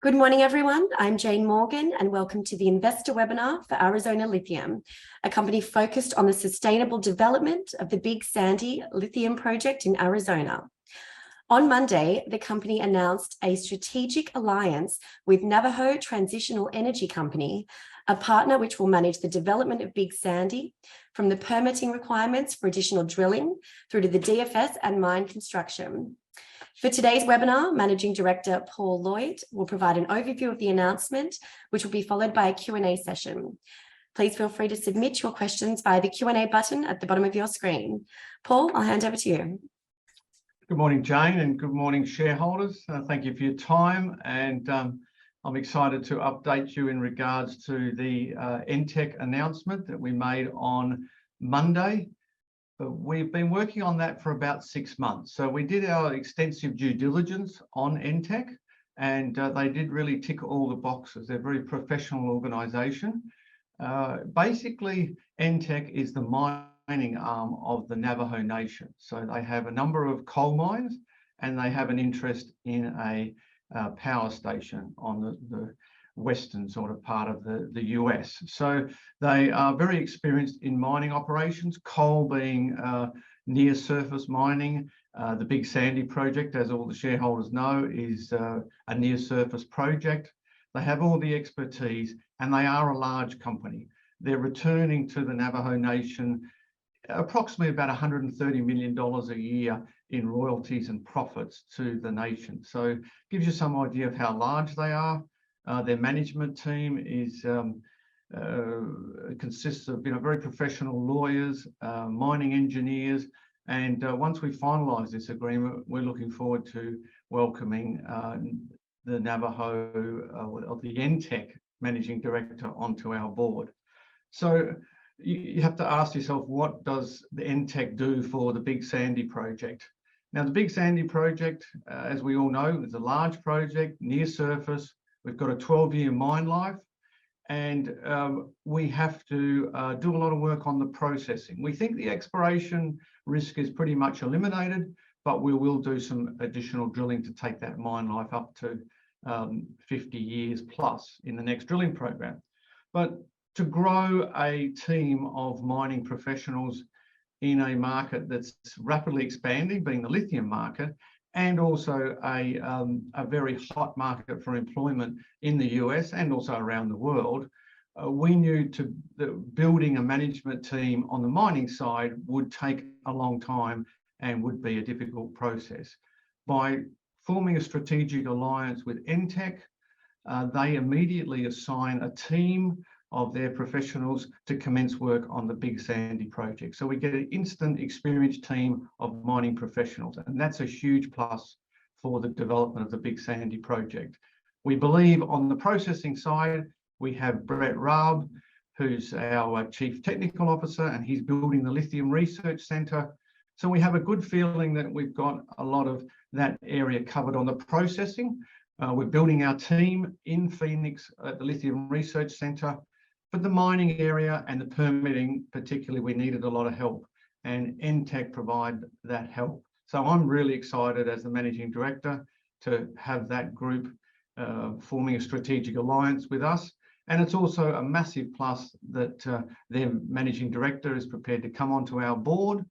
Good morning, everyone. I'm Jane Morgan, and welcome to the Investor Webinar for Arizona Lithium, a company focused on the sustainable development of the Big Sandy Lithium project in Arizona. On Monday, the company announced a strategic alliance with Navajo Transitional Energy Company, a partner which will manage the development of Big Sandy, from the permitting requirements for additional drilling through to the DFS and mine construction. For today's webinar, Managing Director Paul Lloyd will provide an overview of the announcement, which will be followed by a Q&A session. Please feel free to submit your questions via the Q&A button at the bottom of your screen. Paul, I'll hand over to you. Good morning, Jane, and good morning, shareholders. Thank you for your time, and I'm excited to update you in regards to the NTEC announcement that we made on Monday. We've been working on that for about 6 months. So we did our extensive due diligence on NTEC, and they did really tick all the boxes. They're a very professional organisation. Basically, NTEC is the mining arm of the Navajo Nation. So they have a number of coal mines, and they have an interest in a power station on the western sort of part of the US. So they are very experienced in mining operations, coal being near surface mining. The Big Sandy project, as all the shareholders know, is a near surface project. They have all the expertise, and they are a large company. They're returning to the Navajo Nation approximately about $130 million a year in royalties and profits to the nation. So it gives you some idea of how large they are. Their management team is consists of very professional lawyers, mining engineers, and once we finalise this agreement, we're looking forward to welcoming the Navajo of the NTEC managing director onto our board. So you have to ask yourself, what does the NTEC do for the Big Sandy project? Now, the Big Sandy project, as we all know, is a large project near surface. We've got a 12-year mine life, and we have to do a lot of work on the processing. We think the exploration risk is pretty much eliminated, but we will do some additional drilling to take that mine life up to 50 years plus in the next drilling program. But to grow a team of mining professionals in a market that's rapidly expanding, being the lithium market, and also a very hot market for employment in the US and also around the world, we knew that building a management team on the mining side would take a long time and would be a difficult process. By forming a strategic alliance with NTEC, they immediately assign a team of their professionals to commence work on the Big Sandy project. So we get an instant experienced team of mining professionals, and that's a huge plus for the development of the Big Sandy project. We believe on the processing side, we have Brett Raab, who's our Chief Technical Officer, and he's building the Lithium Research Centre. So we have a good feeling that we've got a lot of that area covered on the processing. We're building our team in Phoenix at the Lithium Research Centre. But the mining area and the permitting, particularly, we needed a lot of help, and NTEC provide that help. So I'm really excited as the managing director to have that group forming a strategic alliance with us. And it's also a massive plus that their managing director is prepared to come onto our board.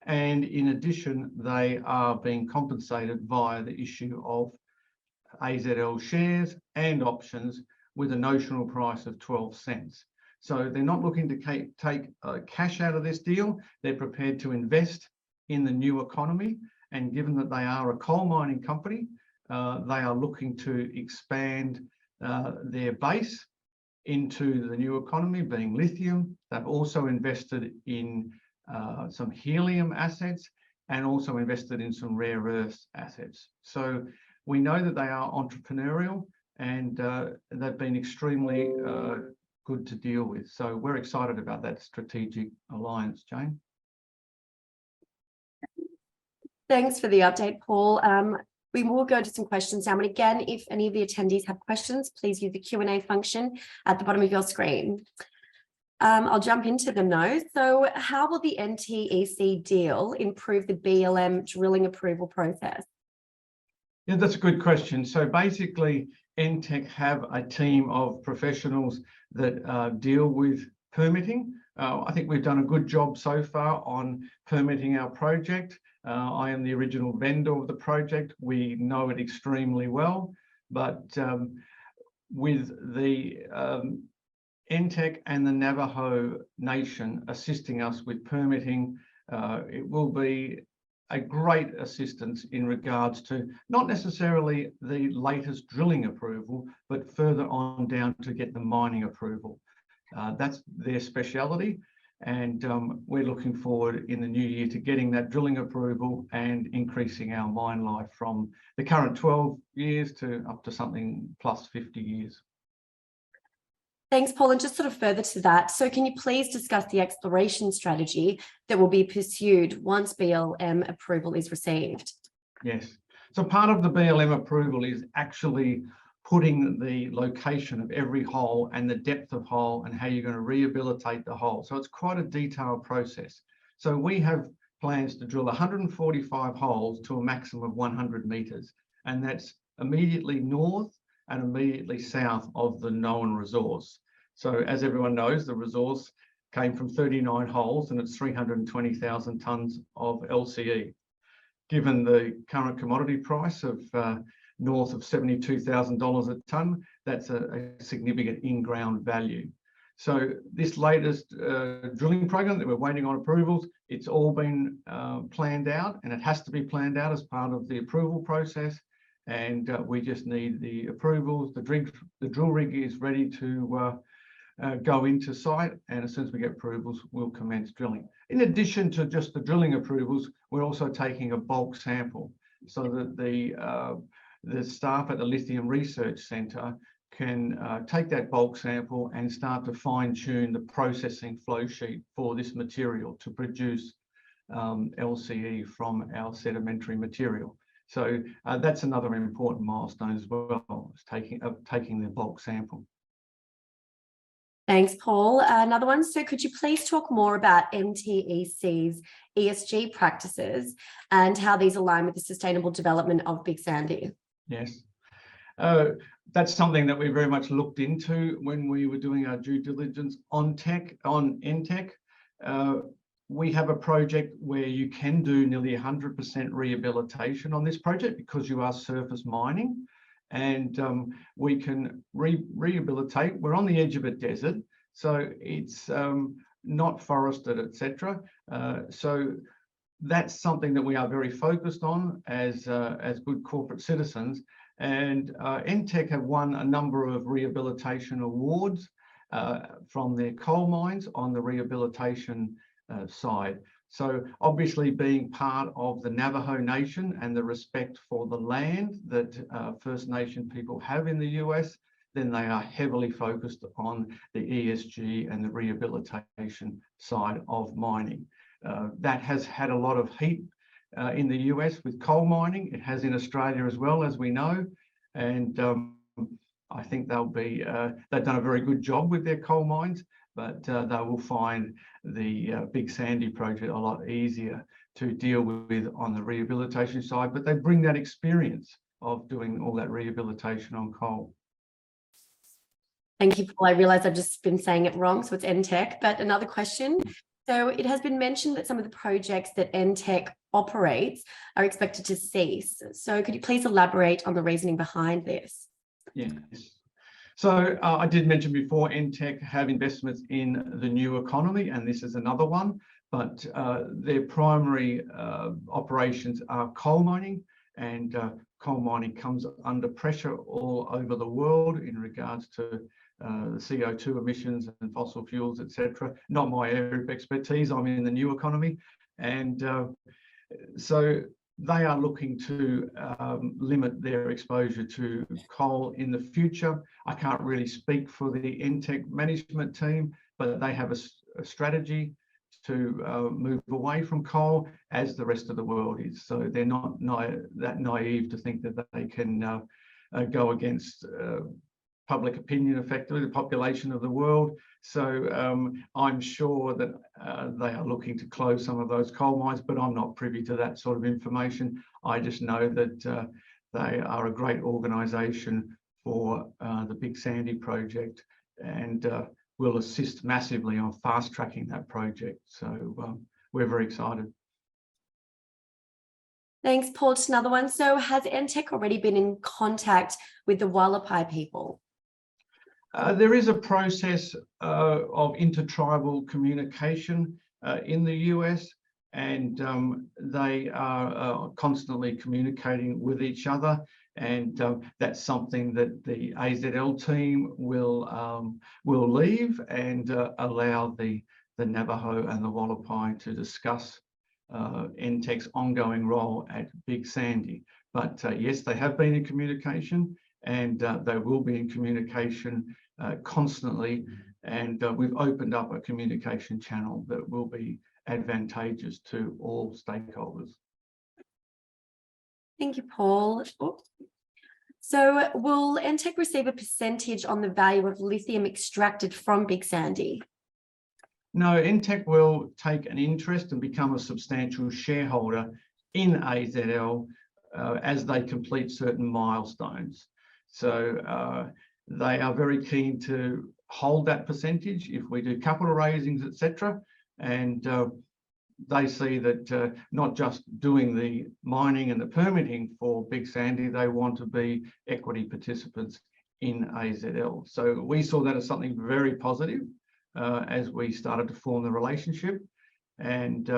And in addition, they are being compensated via the issue of AZL shares and options with a notional price of 12 cents. So they're not looking to take cash out of this deal. They're prepared to invest in the new economy. And given that they are a coal mining company, they are looking to expand their base into the new economy, being lithium. They've also invested in some helium assets and also invested in some rare earth assets. So we know that they are entrepreneurial, and they've been extremely good to deal with. So we're excited about that strategic alliance, Jane. Thanks for the update, Paul. We will go to some questions now. And again, if any of the attendees have questions, please use the Q&A function at the bottom of your screen. I'll jump into them now. So how will the NTEC deal improve the BLM drilling approval process? Yeah, that's a good question. So basically, NTEC have a team of professionals that deal with permitting. I think we've done a good job so far on permitting our project. I am the original vendor of the project. We know it extremely well, but with the NTEC and the Navajo Nation assisting us with permitting, it will be a great assistance in regards to not necessarily the latest drilling approval, but further on down to get the mining approval. That's their speciality, and we're looking forward in the new year to getting that drilling approval and increasing our mine life from the current 12 years to up to something plus 50 years. Thanks, Paul. And just sort of further to that, so can you please discuss the exploration strategy that will be pursued once BLM approval is received? Yes. So part of the BLM approval is actually putting the location of every hole and the depth of hole and how you're going to rehabilitate the hole. So it's quite a detailed process. So we have plans to drill 145 holes to a maximum of 100 meters, and that's immediately north and immediately south of the known resource. So as everyone knows, the resource came from 39 holes and it's 320,000 tonnes of LCE. Given the current commodity price of north of $72,000 a tonne, that's a significant in-ground value. So this latest drilling program that we're waiting on approvals, it's all been planned out, and it has to be planned out as part of the approval process. And we just need the approvals. The drill rig is ready to go into site, and as soon as we get approvals, we'll commence drilling. In addition to just the drilling approvals, we're also taking a bulk sample so that the staff at the Lithium Research Centre can take that bulk sample and start to fine-tune the processing flow sheet for this material to produce LCE from our sedimentary material. So that's another important milestone as well, is taking the bulk sample. Thanks, Paul. Another one. So could you please talk more about NTEC's ESG practices and how these align with the sustainable development of Big Sandy? Yes. That's something that we very much looked into when we were doing our due diligence on NTEC. We have a project where you can do nearly 100% rehabilitation on this project because you are surface mining, and we can rehabilitate. We're on the edge of a desert, so it's not forested, etc. So that's something that we are very focused on as good corporate citizens. And NTEC have won a number of rehabilitation awards from their coal mines on the rehabilitation side. So obviously, being part of the Navajo Nation and the respect for the land that First Nation people have in the US, then they are heavily focused on the ESG and the rehabilitation side of mining. That has had a lot of heat in the US with coal mining. It has in Australia as well, as we know. And I think they've done a very good job with their coal mines, but they will find the Big Sandy project a lot easier to deal with on the rehabilitation side. But they bring that experience of doing all that rehabilitation on coal. Thank you, Paul. I realise I've just been saying it wrong, so it's NTEC. But another question. So it has been mentioned that some of the projects that NTEC operates are expected to cease. So could you please elaborate on the reasoning behind this? Yes. So I did mention before, NTEC have investments in the new economy, and this is another one, but their primary operations are coal mining, and coal mining comes under pressure all over the world in regards to the CO2 emissions and fossil fuels, etc. Not my area of expertise. I'm in the new economy, and so they are looking to limit their exposure to coal in the future. I can't really speak for the NTEC management team, but they have a strategy to move away from coal, as the rest of the world is. So they're not that naive to think that they can go against public opinion, effectively, the population of the world. So I'm sure that they are looking to close some of those coal mines, but I'm not privy to that sort of information. I just know that they are a great organisation for the Big Sandy project, and will assist massively on fast tracking that project. So we're very excited. Thanks, Paul. Just another one. So has NTEC already been in contact with the Wallapai people? There is a process of intertribal communication in the US, and they are constantly communicating with each other. And that's something that the AZL team will leave and allow the Navajo and the Wallapai to discuss NTEC's ongoing role at Big Sandy. But yes, they have been in communication, and they will be in communication constantly. And we've opened up a communication channel that will be advantageous to all stakeholders. Thank you, Paul. Oh. So will NTEC receive a percentage on the value of lithium extracted from Big Sandy? No, NTEC will take an interest and become a substantial shareholder in AZL as they complete certain milestones. So they are very keen to hold that percentage if we do capital raisings, etc. And they see that not just doing the mining and the permitting for Big Sandy, they want to be equity participants in AZL. So we saw that as something very positive as we started to form the relationship. And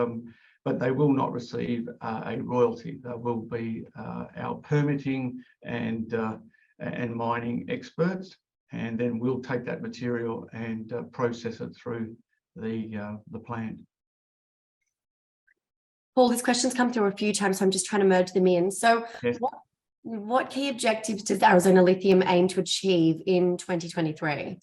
but they will not receive a royalty. They will be our permitting and mining experts, and then we'll take that material and process it through the plant. Paul, this question's come through a few times, so I'm just trying to merge them in. So yes. What key objectives does Arizona Lithium aim to achieve in 2023?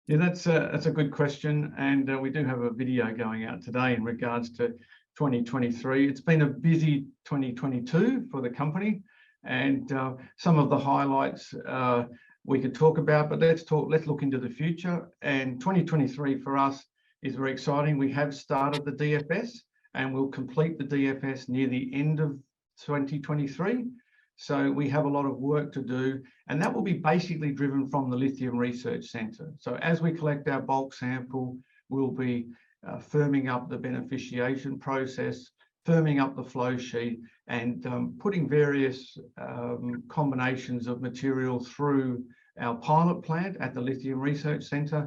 Yeah, that's a good question, and we do have a video going out today in regards to 2023. It's been a busy 2022 for the company, and some of the highlights we could talk about, but let's look into the future. And 2023 for us is very exciting. We have started the DFS, and we'll complete the DFS near the end of 2023. So we have a lot of work to do, and that will be basically driven from the Lithium Research Centre. So as we collect our bulk sample, we'll be firming up the beneficiation process, firming up the flow sheet, and putting various combinations of material through our pilot plant at the Lithium Research Centre,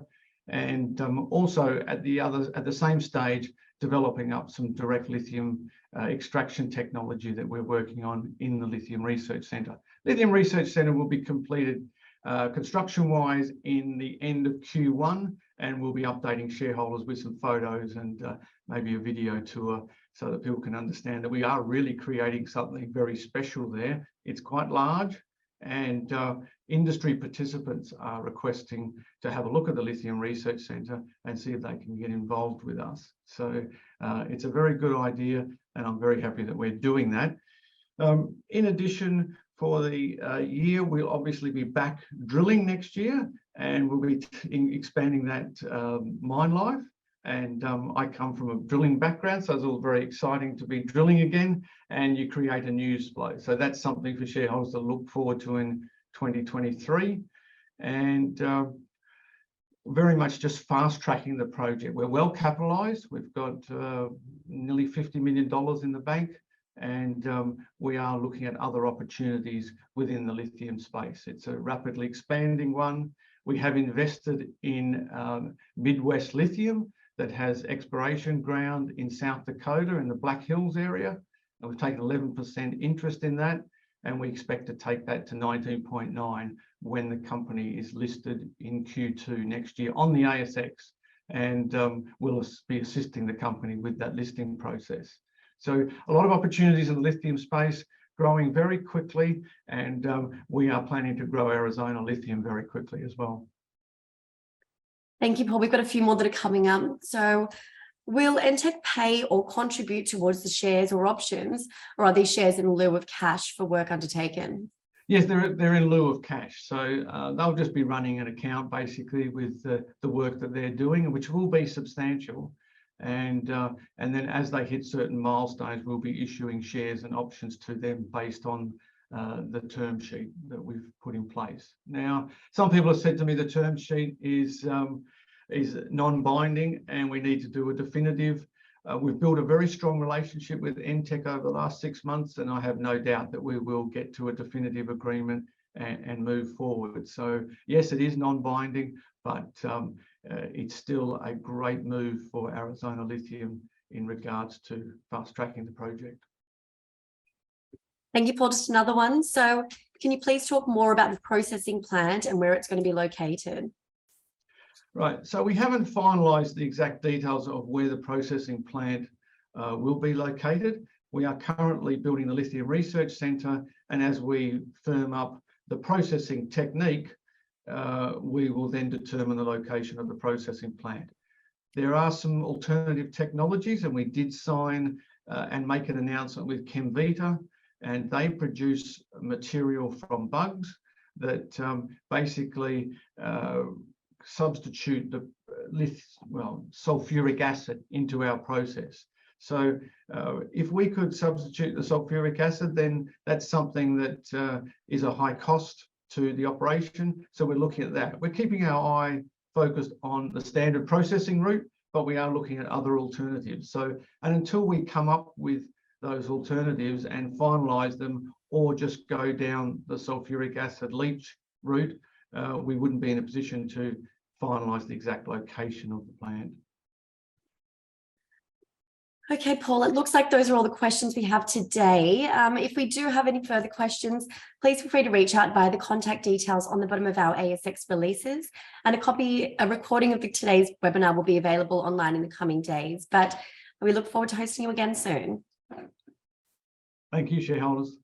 and also at the same stage, developing up some direct lithium extraction technology that we're working on in the Lithium Research Centre. Lithium Research Centre will be completed construction-wise in the end of Q1, and we'll be updating shareholders with some photos and maybe a video tour so that people can understand that we are really creating something very special there. It's quite large, and industry participants are requesting to have a look at the Lithium Research Centre and see if they can get involved with us. So it's a very good idea, and I'm very happy that we're doing that. In addition, for the year, we'll obviously be back drilling next year, and we'll be expanding that mine life. And I come from a drilling background, so it's all very exciting to be drilling again, and you create a news flow. So that's something for shareholders to look forward to in 2023. And very much just fast tracking the project. We're well capitalized. We've got nearly $50 million in the bank, and we are looking at other opportunities within the lithium space. It's a rapidly expanding one. We have invested in Midwest Lithium that has exploration ground in South Dakota in the Black Hills area. And we've taken 11% interest in that, and we expect to take that to 19.9 when the company is listed in Q2 next year on the ASX, and we'll be assisting the company with that listing process. So a lot of opportunities in the lithium space, growing very quickly, and we are planning to grow Arizona Lithium very quickly as well. Thank you, Paul. We've got a few more that are coming up. So will NTEC pay or contribute towards the shares or options, or are these shares in lieu of cash for work undertaken? Yes, they're in lieu of cash. So they'll just be running an account basically with the work that they're doing, which will be substantial. And then as they hit certain milestones, we'll be issuing shares and options to them based on the term sheet that we've put in place. Now, some people have said to me the term sheet is non-binding and we need to do a definitive. We've built a very strong relationship with NTEC over the last 6 months, and I have no doubt that we will get to a definitive agreement and move forward. So yes, it is non-binding, but it's still a great move for Arizona Lithium in regards to fast-tracking the project. Thank you, Paul. Just another one. So can you please talk more about the processing plant and where it's going to be located? Right, so we haven't finalised the exact details of where the processing plant will be located. We are currently building the Lithium Research Centre, and as we firm up the processing technique, we will then determine the location of the processing plant. There are some alternative technologies, and we did sign and make an announcement with Chemvita, and they produce material from bugs that basically substitute the sulfuric acid into our process. So if we could substitute the sulfuric acid, then that's something that is a high cost to the operation. So we're looking at that. We're keeping our eye focused on the standard processing route, but we are looking at other alternatives. So, and until we come up with those alternatives and finalise them, or just go down the sulfuric acid leach route, we wouldn't be in a position to finalise the exact location of the plant. Okay, Paul, it looks like those are all the questions we have today. If we do have any further questions, please feel free to reach out via the contact details on the bottom of our ASX releases, and a recording of today's webinar will be available online in the coming days. But we look forward to hosting you again soon. Thank you, shareholders.